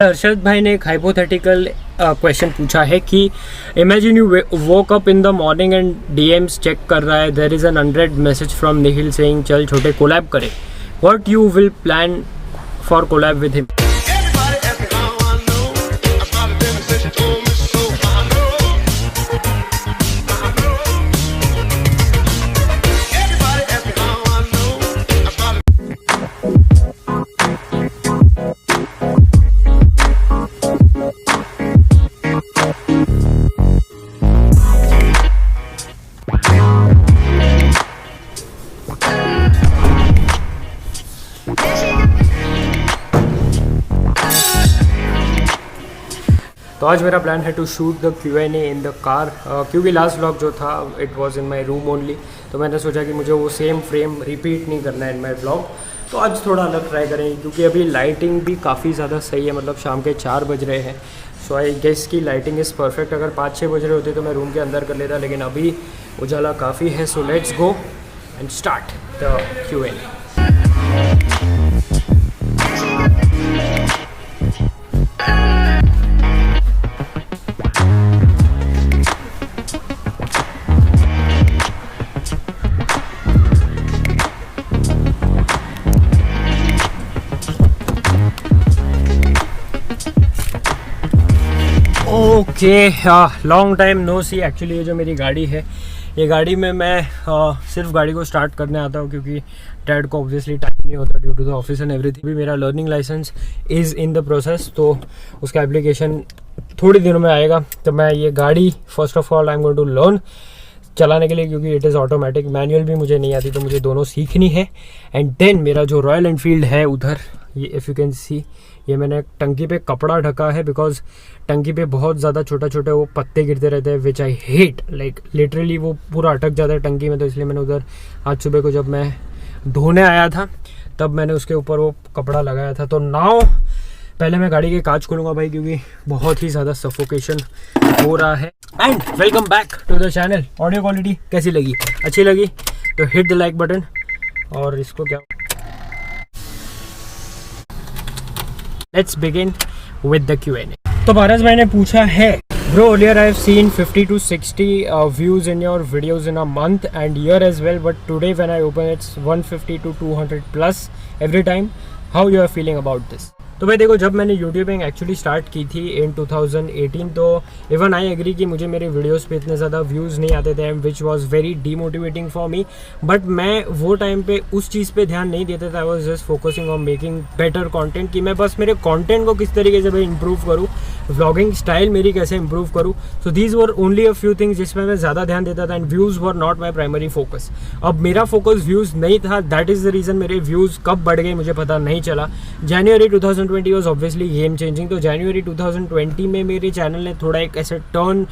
हर्षद भाई ने एक हाइपोथेटिकल क्वेश्चन पूछा है कि imagine you woke up in the morning and DMs check कर रहा है, there is an unread message from Nikhil saying चल छोटे कोलैब करें, what you will plan for collab with him. तो आज मेरा प्लान है to shoot the Q&A in the car, क्योंकि लास्ट व्लॉग जो था it was in my room only, तो मैंने सोचा कि मुझे वो सेम फ्रेम रिपीट नहीं करना है इन माय व्लॉग। तो आज थोड़ा अलग ट्राई करेंगे क्योंकि अभी लाइटिंग भी काफ़ी ज़्यादा सही है, मतलब शाम के 4 बज रहे हैं। सो आई गेस की लाइटिंग इज़ परफेक्ट। अगर 5-6 बज रहे होते तो मैं रूम के अंदर कर लेता, लेकिन अभी उजाला काफ़ी है। So let's go and start the Q&A। Okay, long time no see. Actually ये जो मेरी गाड़ी है, ये गाड़ी में मैं सिर्फ गाड़ी को स्टार्ट करने आता हूँ क्योंकि डैड को ऑब्वियसली टाइम नहीं होता due to the office and everything. भी मेरा learning licence is in the process, तो उसका एप्लीकेशन थोड़ी दिनों में आएगा। तो मैं ये गाड़ी first of all I am going to learn चलाने के लिए, क्योंकि इट इज़ ऑटोमेटिक, मैनुअल भी मुझे नहीं आती, तो मुझे दोनों सीखनी है। एंड देन मेरा जो रॉयल एनफील्ड है उधर, ये इफ़ यू कैन सी, ये मैंने टंकी पे कपड़ा ढका है बिकॉज टंकी पे बहुत ज़्यादा छोटे छोटे वो पत्ते गिरते रहते हैं, विच आई हेट। लाइक लिटरली वो पूरा अटक जाता है टंकी में, तो इसलिए मैंने उधर आज सुबह को जब मैं धोने आया था तब मैंने उसके ऊपर वो कपड़ा लगाया था। तो नाउ पहले मैं गाड़ी के कांच खोलूँगा भाई, क्योंकि बहुत ही ज़्यादा सफोकेशन हो रहा है। And welcome back to the channel. Audio quality कैसी लगी? अच्छी लगी तो हिट द लाइक बटन। और इसको क्या, let's begin with the Q&A। तो भारत भाई ने पूछा है, bro earlier I have seen 50 to 60 views in your videos in a month and year as well, but today when I open it's 150 to 200 plus every time. How you are feeling about this? तो भाई देखो, जब मैंने YouTubing actually start की थी इन 2018, तो even I agree कि मुझे मेरे वीडियोस पे इतने ज़्यादा व्यूज़ नहीं आते थे, which was very demotivating for me. But मैं वो टाइम पे उस चीज़ पे ध्यान नहीं देता था। I was just focusing on making better content, कि मैं बस मेरे कंटेंट को किस तरीके से भाई इंप्रूव करूँ, व्लॉगिंग स्टाइल मेरी कैसे इंप्रूव करूँ। So these were only a few things जिसमें मैं ज़्यादा ध्यान देता था, and views were not my primary focus. अब मेरा फोकस व्यूज़ नहीं था, दैट इज़ द रीज़न मेरे व्यूज़ कब बढ़ गए मुझे पता नहीं चला। जनवरी 2020 वॉज ऑब्वियसली गेम चेंजिंग। तो जनवरी 2020 में मेरे चैनल ने थोड़ा एक ऐसे टर्न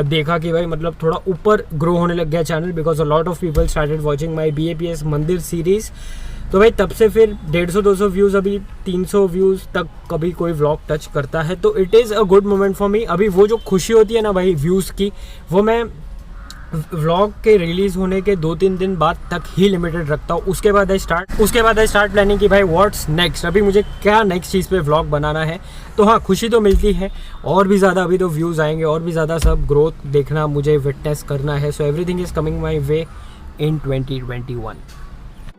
देखा कि भाई मतलब थोड़ा ऊपर ग्रो होने लग गया channel, because a lot of people started watching my BAPS मंदिर सीरीज़। तो भाई तब से फिर 150-200 व्यूज़, अभी 300 व्यूज़ तक कभी कोई व्लॉग टच करता है, तो it is a good moment for me. अभी वो जो खुशी होती है ना भाई व्यूज़ की, वो मैं व्लॉग के रिलीज़ होने के 2-3 दिन बाद तक ही लिमिटेड रखता हूँ। उसके बाद आई स्टार्ट प्लानिंग कि भाई व्हाट्स नेक्स्ट, अभी मुझे क्या नेक्स्ट चीज़ पे व्लॉग बनाना है। तो हाँ, खुशी तो मिलती है, और भी ज़्यादा अभी तो व्यूज़ आएंगे, और भी ज़्यादा सब ग्रोथ देखना मुझे विटनेस करना है। So everything is coming my way in 2021।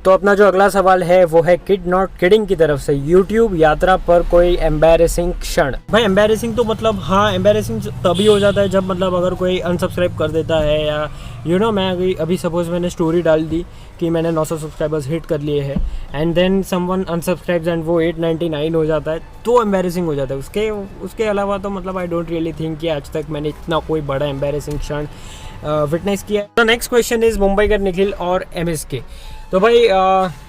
तो अपना जो अगला सवाल है वो है किड नॉट किडिंग की तरफ से, यूट्यूब यात्रा पर कोई एम्बैरेसिंग क्षण। भाई एम्बैरेसिंग तो मतलब हाँ, एम्बैरेसिंग तभी हो जाता है जब मतलब अगर कोई अनसब्सक्राइब कर देता है, या मैं अभी सपोज मैंने स्टोरी डाल दी कि मैंने 900 सब्सक्राइबर्स हिट कर लिए हैं, एंड देन समवन अनसब्सक्राइब्स एंड वो 899 हो जाता है, तो एम्बैरेसिंग हो जाता है। उसके अलावा तो मतलब आई डोंट रियली थिंक कि आज तक मैंने इतना कोई बड़ा एम्बैरेसिंग क्षण विटनेस किया। तो नेक्स्ट क्वेश्चन इज मुंबईकर निखिल और MSK। तो भाई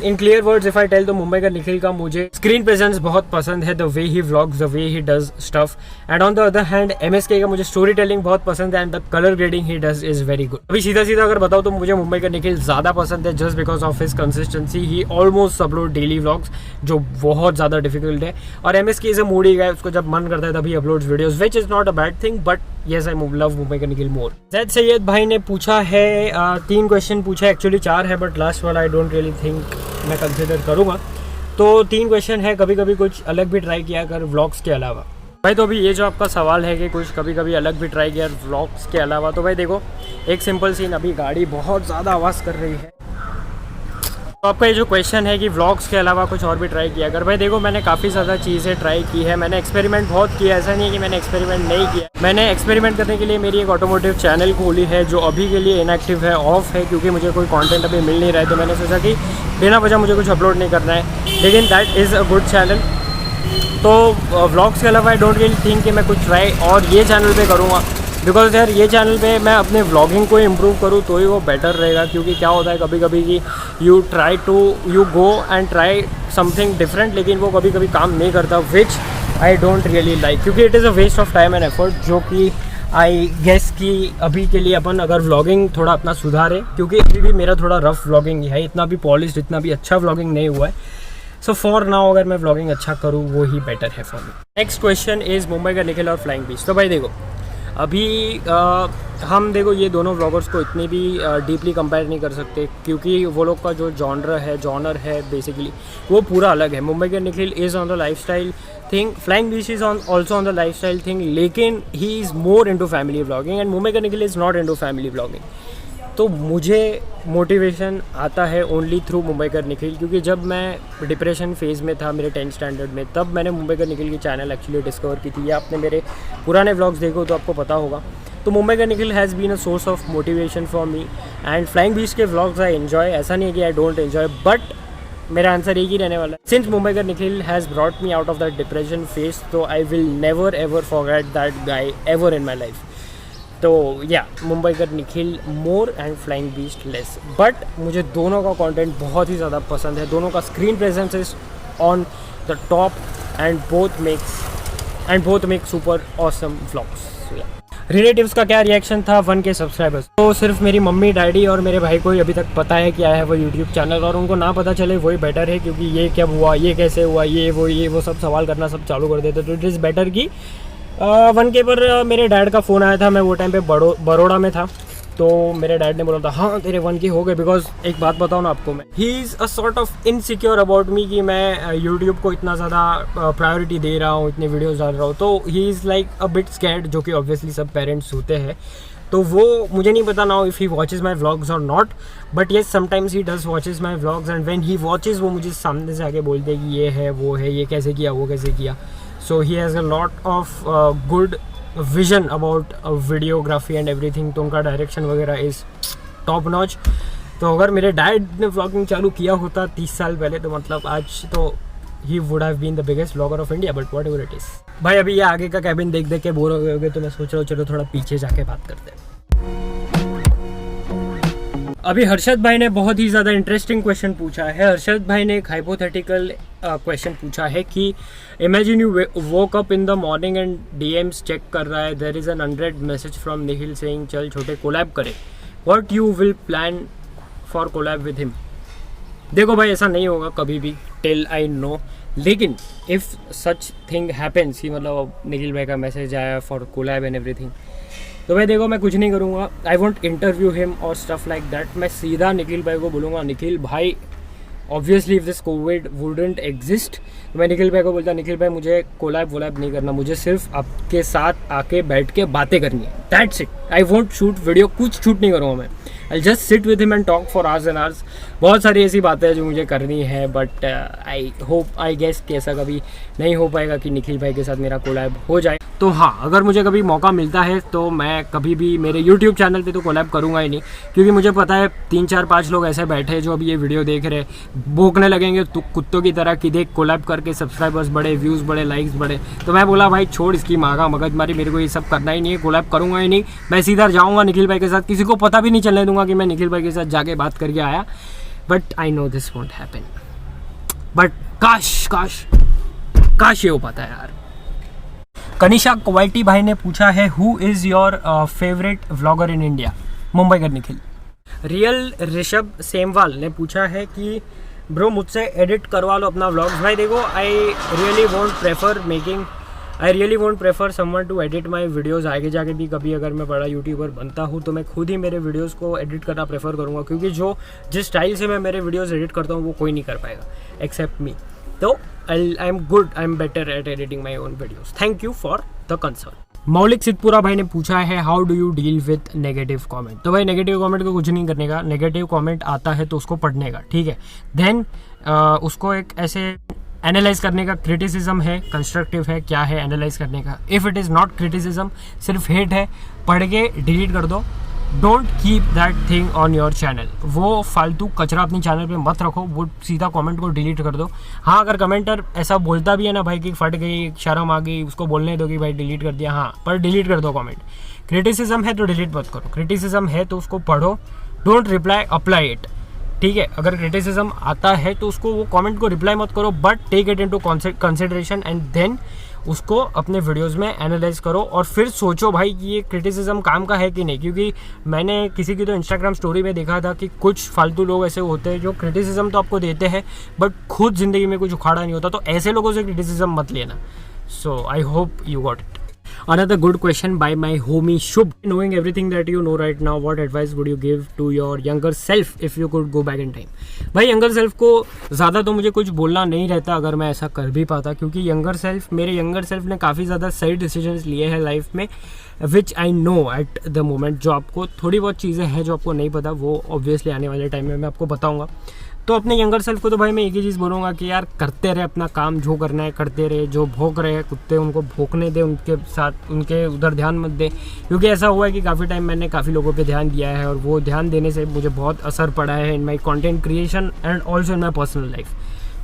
in clear words if I tell, तो मुंबई का निखिल का मुझे स्क्रीन प्रेजेंस बहुत पसंद है, the way he vlogs, the way he does stuff. And on the other hand MSK का मुझे स्टोरी टेलिंग बहुत पसंद है, and the colour grading he does is very good. अभी सीधा अगर बताऊँ तो मुझे मुंबई का निखिल ज़्यादा पसंद है, just because of his consistency. He almost upload daily vlogs, जो बहुत ज़्यादा डिफिकल्ट है। और MSK इज अ मूडी गाय, उसको जब मन करता है तभी uploads videos, which is not a bad thing, but yes I love Mumbai का निखिल मोर। जैद सैयद भाई ने पूछा है 3 क्वेश्चन पूछा है, एक्चुअली 4 है, बट लास्ट वाला आई डोंट रियली थिंक मैं कंसिडर करूँगा। तो 3 क्वेश्चन है, कभी कभी कुछ अलग भी ट्राई किया कर व्लॉग्स के अलावा। भाई तो अभी ये जो आपका सवाल है कि कुछ कभी कभी अलग भी ट्राई किया व्लॉग्स के अलावा, तो भाई देखो एक सिंपल सीन, अभी गाड़ी बहुत ज़्यादा आवाज़ कर रही है। तो आपका ये जो क्वेश्चन है कि व्लॉग्स के अलावा कुछ और भी ट्राई किया अगर, भाई देखो मैंने काफ़ी ज़्यादा चीज़ें ट्राई की है, मैंने एक्सपेरिमेंट बहुत किया, ऐसा नहीं है कि मैंने एक्सपेरिमेंट नहीं किया। मैंने एक्सपेरिमेंट करने के लिए मेरी एक ऑटोमोटिव चैनल खोली है जो अभी के लिए इनएक्टिव है, ऑफ है, क्योंकि मुझे कोई कंटेंट अभी मिल नहीं रहा है। तो मैंने सोचा कि बिना वजह मुझे कुछ अपलोड नहीं करना है, लेकिन that is a good channel. तो व्लॉग्स के अलावा आई डोंट रियली थिंक कि मैं कुछ ट्राई और ये चैनल पे करूँगा, बिकॉज यार ये चैनल पे मैं अपने व्लॉगिंग को इम्प्रूव करूँ तो ही वो बेटर रहेगा। क्योंकि क्या होता है कभी कभी कि you go and try something different, लेकिन वो कभी कभी काम नहीं करता, which I don't really like, क्योंकि it is a waste of time and effort. जो कि आई गेस कि अभी के लिए अपन अगर व्लॉगिंग थोड़ा अपना सुधारे, क्योंकि अभी भी मेरा थोड़ा रफ व्लॉगिंग है, इतना भी पॉलिश्ड, इतना भी अच्छा व्लॉगिंग नहीं हुआ है। सो फॉर नाउ अगर मैं व्लॉगिंग अच्छा करूँ वो ही बेटर है for me. Next question is Mumbai का निखिल और फ्लाइंग बीच। तो भाई देखो अभी हम देखो ये दोनों व्लॉगर्स को इतनी भी डीपली कंपेयर नहीं कर सकते, क्योंकि वो लोग का जो जॉनर है बेसिकली वो पूरा अलग है। मुंबई का Nikhil is on the lifestyle thing, Flying Beast is also on the lifestyle thing, लेकिन he is more into family vlogging and Mumbai का Nikhil is not into family vlogging. तो मुझे मोटिवेशन आता है ओनली थ्रू मुंबई का निखिल, क्योंकि जब मैं डिप्रेशन फेज़ में था मेरे 10th स्टैंडर्ड में, तब मैंने मुंबई का निखिल की चैनल एक्चुअली डिस्कवर की थी। या आपने मेरे पुराने व्लॉग्स देखो तो आपको पता होगा। तो मुंबई का Nikhil has been a source of motivation for me and Flying Beast के व्लॉग्स आई एन्जॉय, ऐसा नहीं है कि आई डोंट एन्जॉय, बट मेरा आंसर एक ही रहने वाला है। सिंस मुंबई का Nikhil has brought me out of that depression phase, तो I will never ever forget that guy ever in my life. तो या मुंबई का Nikhil more and Flying Beast less, but मुझे दोनों का कंटेंट बहुत ही ज़्यादा पसंद है। दोनों का screen presence is on the top and both make super awesome vlogs. Relatives का क्या रिएक्शन था 1K सब्सक्राइबर्स? तो सिर्फ मेरी मम्मी डैडी और मेरे भाई को ही अभी तक पता है कि आया है वो यूट्यूब चैनल, और उनको ना पता चले वही बेटर है, क्योंकि ये क्या हुआ, ये कैसे हुआ, ये वो सब सवाल करना सब चालू कर देते। तो इट इज़ बेटर कि 1K पर मेरे डैड का फ़ोन आया था, मैं वो टाइम पे बड़ौदा में था, तो मेरे डैड ने बोला था हाँ तेरे 1K हो गए। बिकॉज एक बात बताऊँ ना आपको, मैं he is a sort of insecure about me कि मैं यूट्यूब को इतना ज़्यादा प्रायोरिटी दे रहा हूँ, इतने वीडियोज़ डाल रहा हूँ, तो he is like a bit scared, जो कि ऑब्वियसली सब पेरेंट्स होते हैं। तो वो मुझे नहीं पता now if he watches my vlogs और not, but yes sometimes he does watches my vlogs and when he watches वो मुझे सामने से आके बोलते हैं कि ये है वो है, ये कैसे किया वो कैसे किया। So he has a lot of good vision about videography and everything, तो उनका डायरेक्शन वगैरह इज़ टॉप नॉच। तो अगर मेरे डैड ने व्लॉगिंग चालू किया होता 30 साल पहले, तो मतलब आज तो he would have been the biggest vlogger of India, but whatever it is। भाई अभी ये आगे का कैबिन देख के बोर हो गए होगे, तो मैं सोच रहा हूँ चलो थोड़ा पीछे जाके बात करते हैं। अभी हर्षद भाई ने बहुत ही ज़्यादा इंटरेस्टिंग क्वेश्चन पूछा है। हर्षद भाई ने एक हाइपोथेटिकल क्वेश्चन पूछा है कि imagine you woke up in the morning and DMs check कर रहा है, there is an 100 message from Nikhil saying चल छोटे कोलैब करें, what you will plan for collab with him. देखो भाई ऐसा नहीं होगा कभी भी टिल आई नो, लेकिन इफ़ सच थिंग हैपन्स कि मतलब निखिल भाई का मैसेज आया फॉर कोलैब एंड एवरीथिंग, तो भाई देखो मैं कुछ नहीं करूँगा, आई वॉन्ट इंटरव्यू हिम और स्टफ लाइक दैट। मैं सीधा निखिल भाई को बोलूँगा निखिल भाई obviously if this Covid wouldn't exist, तो मैं निखिल भाई को बोलता निखिल भाई मुझे कोलैब नहीं करना, मुझे सिर्फ आपके साथ आके बैठ के बातें करनी है, that's it. I won't shoot video, कुछ शूट नहीं करूँगा मैं, I just sit with him and talk for hours and hours. बहुत सारी ऐसी बातें हैं जो मुझे करनी है, बट आई गेस कि ऐसा कभी नहीं हो पाएगा कि निखिल भाई के साथ मेरा कोलैब हो जाए। तो हाँ, अगर मुझे कभी मौका मिलता है तो मैं कभी भी मेरे यूट्यूब चैनल पे तो कोलैब करूँगा ही नहीं, क्योंकि मुझे पता है 3-4-5 लोग ऐसे बैठे हैं जो अभी ये वीडियो देख रहे भोंकने लगेंगे तो कुत्तों की तरह कि देख कोलैब करके सब्सक्राइबर्स बढ़े, व्यूज़ बढ़े, लाइक्स बढ़े। तो मैं बोला भाई छोड़ इसकी मांगा मगजमारी, मेरे को ये सब करना ही नहीं है, कोलैब करूँगा ही नहीं। मैं सीधा जाऊँगा निखिल भाई के साथ, किसी को पता भी नहीं चलने दूंगा कि मैं निखिल भाई के साथ जाके बात करके आया, but I know this won't happen. But काश ये हो पाता है यार। कनिषा क्वालिटी भाई ने पूछा है who is your favourite vlogger in India? Mumbai का निखिल। रियल ऋषभ सेमवाल ने पूछा है कि ब्रो मुझसे एडिट करवा लो अपना व्लॉग्स। भाई देखो I really won't prefer someone to edit my videos. आगे जाके भी कभी अगर मैं बड़ा यूट्यूबर बनता हूँ तो मैं खुद ही मेरे वीडियोज़ को एडिट करना प्रेफर करूँगा, क्योंकि जिस स्टाइल से मैं मेरे वीडियोज़ एडिट करता हूँ वो कोई नहीं कर पाएगा एक्सेप्ट मी। तो I am good, I am better at editing my own videos. Thank you for the concern. मौलिक सिद्धपुरा भाई ने पूछा है how do you deal with negative comment. तो भाई नेगेटिव कमेंट को कुछ नहीं करने का. नेगेटिव कमेंट आता है तो उसको पढ़ने का, ठीक है. देन उसको एक ऐसे एनालाइज करने का. क्रिटिसिज्म है, कंस्ट्रक्टिव है, क्या है एनालाइज करने का. If it is not criticism, सिर्फ हेट है, पढ़ के डिलीट कर दो. Don't keep that thing on your channel. वो फालतू कचरा अपनी चैनल पे मत रखो. वो सीधा कमेंट को डिलीट कर दो. हाँ, अगर कमेंटर ऐसा बोलता भी है ना भाई कि फट गई, शर्म आ गई, उसको बोलने दो कि भाई डिलीट कर दिया, हाँ, पर डिलीट कर दो कमेंट. क्रिटिसिज्म है तो डिलीट मत करो. क्रिटिसिज्म है तो उसको पढ़ो. Don't reply, apply it. ठीक है, अगर क्रिटिसिज्म आता है तो उसको, वो कमेंट को रिप्लाई मत करो, but take it into consideration and then उसको अपने वीडियोस में एनालाइज करो. और फिर सोचो भाई कि ये क्रिटिसिज्म काम का है कि नहीं. क्योंकि मैंने किसी की तो इंस्टाग्राम स्टोरी में देखा था कि कुछ फालतू लोग ऐसे होते हैं जो क्रिटिसिज्म तो आपको देते हैं बट खुद ज़िंदगी में कुछ उखाड़ा नहीं होता. तो ऐसे लोगों से क्रिटिसिज्म मत लेना. So I hope you got it. Another good question by my homie Shubh. Knowing everything that you know right now, what advice would you give to your younger self if you could go back in time? भाई younger self को ज़्यादा तो मुझे कुछ बोलना नहीं रहता अगर मैं ऐसा कर भी पाता. क्योंकि मेरे यंगर सेल्फ ने काफ़ी ज़्यादा सही डिसीजंस लिए हैं लाइफ में, which I know at the moment. जो आपको थोड़ी बहुत चीज़ें हैं जो आपको नहीं पता, वो ऑब्वियसली आने वाले टाइम में मैं आपको बताऊँगा. तो अपने यंगर सेल्फ को तो भाई मैं एक ही चीज़ बोलूँगा कि यार करते रहे अपना काम, जो करना है करते रहे. जो भौंक रहे हैं कुत्ते, उनको भौंकने दे, उनके साथ उनके उधर ध्यान मत दे. क्योंकि ऐसा हुआ है कि काफ़ी टाइम मैंने काफ़ी लोगों पे ध्यान दिया है और वो ध्यान देने से मुझे बहुत असर पड़ा है in my content creation and also in my personal life.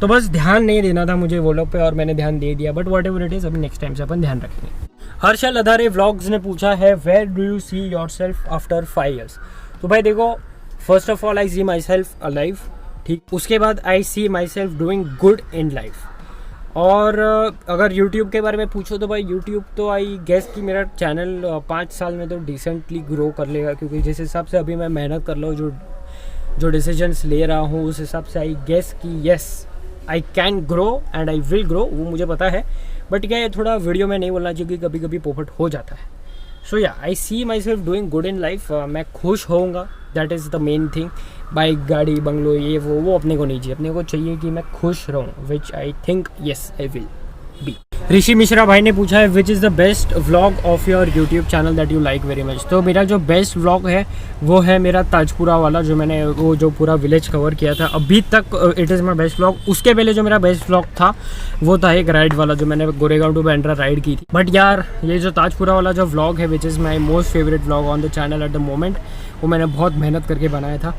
तो बस ध्यान नहीं देना था मुझे वो लोग पे और मैंने ध्यान दे दिया. But what ever it is, अभी नेक्स्ट टाइम से अपन ध्यान रखेंगे. हर्षल अधारे व्लॉग्स ने पूछा है where do you see yourself after 5 years. तो भाई देखो, first of all I see myself alive, ठीक. उसके बाद I see myself doing good in life. और अगर यूट्यूब के बारे में पूछो तो भाई यूट्यूब तो आई गेस कि मेरा चैनल 5 साल में तो डिसेंटली ग्रो कर लेगा. क्योंकि जिस हिसाब से अभी मैं मेहनत कर रहा हूँ, जो डिसीजंस ले रहा हूँ, उस हिसाब से आई गेस कि yes I can grow and I will grow. वो मुझे पता है, बट क्या है, थोड़ा वीडियो में नहीं बोलना चाहिए, कभी कभी पोपट हो जाता है. So yeah I see myself doing good in life. मैं खुश होऊंगा, that is the main thing. Bike, गाड़ी, बंगलो, ये वो अपने को नहीं चाहिए. अपने को चाहिए कि मैं खुश रहूँ, which I think yes I will be. Rishi Mishra भाई ने पूछा है which is the best vlog of your YouTube channel that you like very much. तो मेरा जो बेस्ट व्लॉग है वो है मेरा ताजपुरा वाला, जो मैंने वो जो पूरा विलेज कवर किया था अभी तक. It is my best vlog. उसके पहले जो मेरा बेस्ट व्लॉग था वो था एक राइड वाला, जो मैंने गोरेगांव टू बांद्रा राइड की थी. बट यार ये जो ताजपुरा वाला जो व्लॉग है, which is my most favourite vlog on the channel at the moment, वो मैंने बहुत मेहनत करके बनाया था.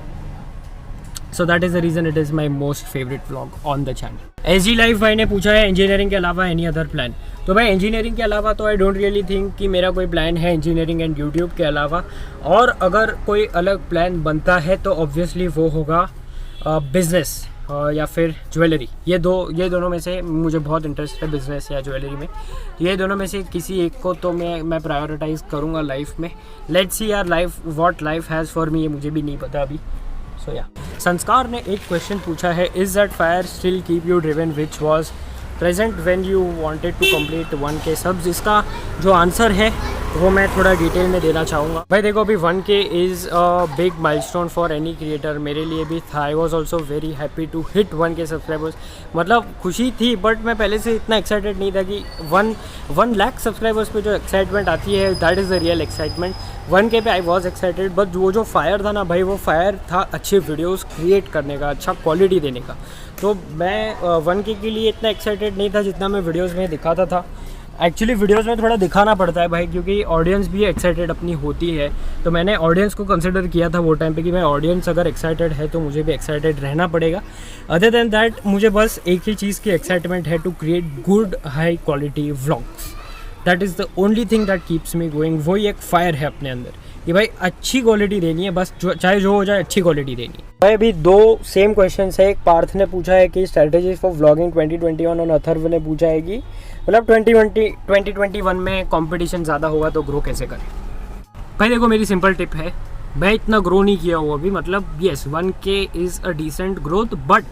So that is the reason it is my most favourite vlog on the channel. S G life भाई ने पूछा है इंजीनियरिंग के अलावा एनी अदर प्लान. तो भाई इंजीनियरिंग के अलावा तो आई डोंट रियली थिंक कि मेरा कोई प्लान है इंजीनियरिंग एंड यूट्यूब के अलावा. और अगर कोई अलग प्लान बनता है तो ऑब्वियसली वो होगा बिज़नेस या फिर ज्वेलरी. ये दोनों में से मुझे बहुत इंटरेस्ट है, बिज़नेस या ज्वेलरी में. ये दोनों में से किसी एक को तो मैं प्रायोरिटाइज़ करूँगा लाइफ में. लेट्स सी यार life what life has for me, ये मुझे भी नहीं पता अभी. सो या संस्कार ने एक क्वेश्चन पूछा है is that fire still keep you driven which was present when you wanted to complete 1K subs. इसका जो आंसर है वो मैं थोड़ा डिटेल में देना चाहूँगा. भाई देखो, अभी 1K is a big milestone for any creator. मेरे लिए भी था. I was also very happy to hit 1K subscribers. मतलब खुशी थी, बट मैं पहले से इतना एक्साइटेड नहीं था कि 1 लाख सब्सक्राइबर्स पे जो एक्साइटमेंट आती है that is the real excitement. 1K पे आई वॉज एक्साइटेड, बट वो जो फायर था ना भाई, वो फायर था अच्छे वीडियोस क्रिएट करने का, अच्छा क्वालिटी देने का. तो मैं 1K के लिए इतना एक्साइटेड नहीं था जितना मैं वीडियोस में दिखाता था. एक्चुअली वीडियोस में थोड़ा दिखाना पड़ता है भाई, क्योंकि ऑडियंस भी एक्साइटेड अपनी होती है. तो मैंने ऑडियंस को कंसिडर किया था वो टाइम पे कि मैं ऑडियंस अगर एक्साइटेड है तो मुझे भी एक्साइटेड रहना पड़ेगा. अदर देन दैट मुझे बस एक ही चीज़ की एक्साइटमेंट है, to create good high quality vlogs. That is the only thing that keeps me going. वही एक फायर है अपने अंदर कि भाई अच्छी क्वालिटी देनी है, बस चाहे जो हो जाए अच्छी क्वालिटी देनी है. भाई अभी 2 सेम क्वेश्चन है. एक पार्थ ने पूछा है कि स्ट्रेटेजीज फॉर व्लॉगिंग 2021 और अथर्व ने पूछा है कि मतलब 2021 में कंपटीशन ज़्यादा होगा तो ग्रो कैसे करें. भाई देखो, मेरी सिंपल टिप है, मैं इतना ग्रो नहीं किया हूँ अभी. मतलब yes 1K is a decent growth, but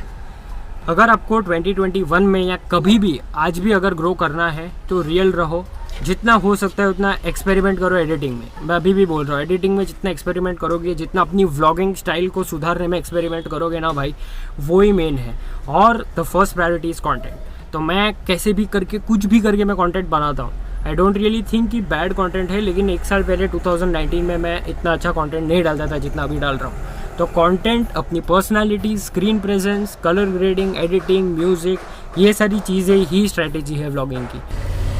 अगर आपको 2021 में या कभी भी आज भी अगर ग्रो करना है तो रियल रहो, जितना हो सकता है उतना एक्सपेरिमेंट करो एडिटिंग में। मैं अभी भी बोल रहा हूँ, एडिटिंग में जितना एक्सपेरिमेंट करोगे, जितना अपनी व्लॉगिंग स्टाइल को सुधारने में एक्सपेरिमेंट करोगे ना भाई, वो ही मेन है। और the first priority is content. तो मैं कैसे भी करके, कुछ भी करके मैं कंटेंट बनाता हूँ। आई डोंट रियली थिंक कि बैड कंटेंट है, लेकिन एक साल पहले 2019 में मैं इतना अच्छा कंटेंट नहीं डालता था जितना अभी डाल रहा हूँ। तो कंटेंट, अपनी personality, screen presence, colour grading, editing, music, ये सारी चीज़ें ही स्ट्रैटेजी है व्लॉगिंग की।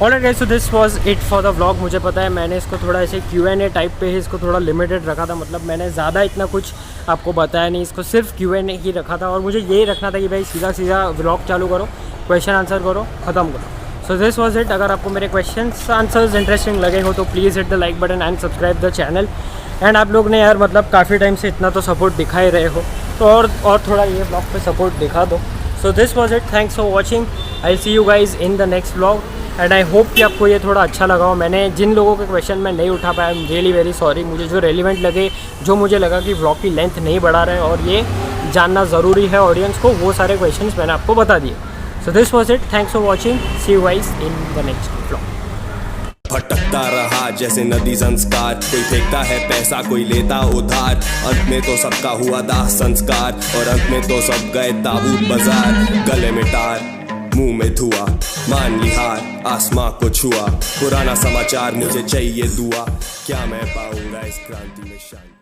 Alright guys, so this was it for the vlog. मुझे पता है मैंने इसको थोड़ा ऐसे Q&A टाइप पे ही इसको थोड़ा लिमिटेड रखा था, मतलब मैंने ज़्यादा इतना कुछ आपको बताया नहीं, इसको सिर्फ Q&A ही रखा था। और मुझे यही रखना था कि भाई सीधा सीधा व्लॉग चालू करो, क्वेश्चन आंसर करो, ख़त्म करो। सो दिस वाज इट। अगर आपको मेरे क्वेश्चंस आंसर्स इंटरेस्टिंग लगे हो तो please hit the like button and subscribe the channel. And आप लोग ने यार मतलब काफ़ी टाइम से इतना तो सपोर्ट दिखा ही रहे हो, तो और थोड़ा ये ब्लॉग पे सपोर्ट दिखा दो। So this was it, thanks for watching. I see you guys in the next vlog and I hope कि आपको ये थोड़ा अच्छा लगा हो। मैंने जिन लोगों के क्वेश्चन मैं नहीं उठा पाया, I am really very sorry. मुझे जो रेलिवेंट लगे, जो मुझे लगा कि व्लॉग की लेंथ नहीं बढ़ा रहे और ये जानना ज़रूरी है ऑडियंस को, वो सारे क्वेश्चंस मैंने आपको बता दिए। So this was it, thanks for watching, see you guys in the next vlog. भटकता रहा जैसे नदी संस्कार, कोई फेंकता है पैसा कोई लेता उधार, अंत में तो सबका हुआ दाह संस्कार, और अंत में तो सब गए ताबूत बाजार। गले में टार, मुंह में धुआं, मान ली हार, आसमां को छुआ, पुराना समाचार मुझे चाहिए दुआ, क्या मैं पाऊंगा इस क्रांति में शांति।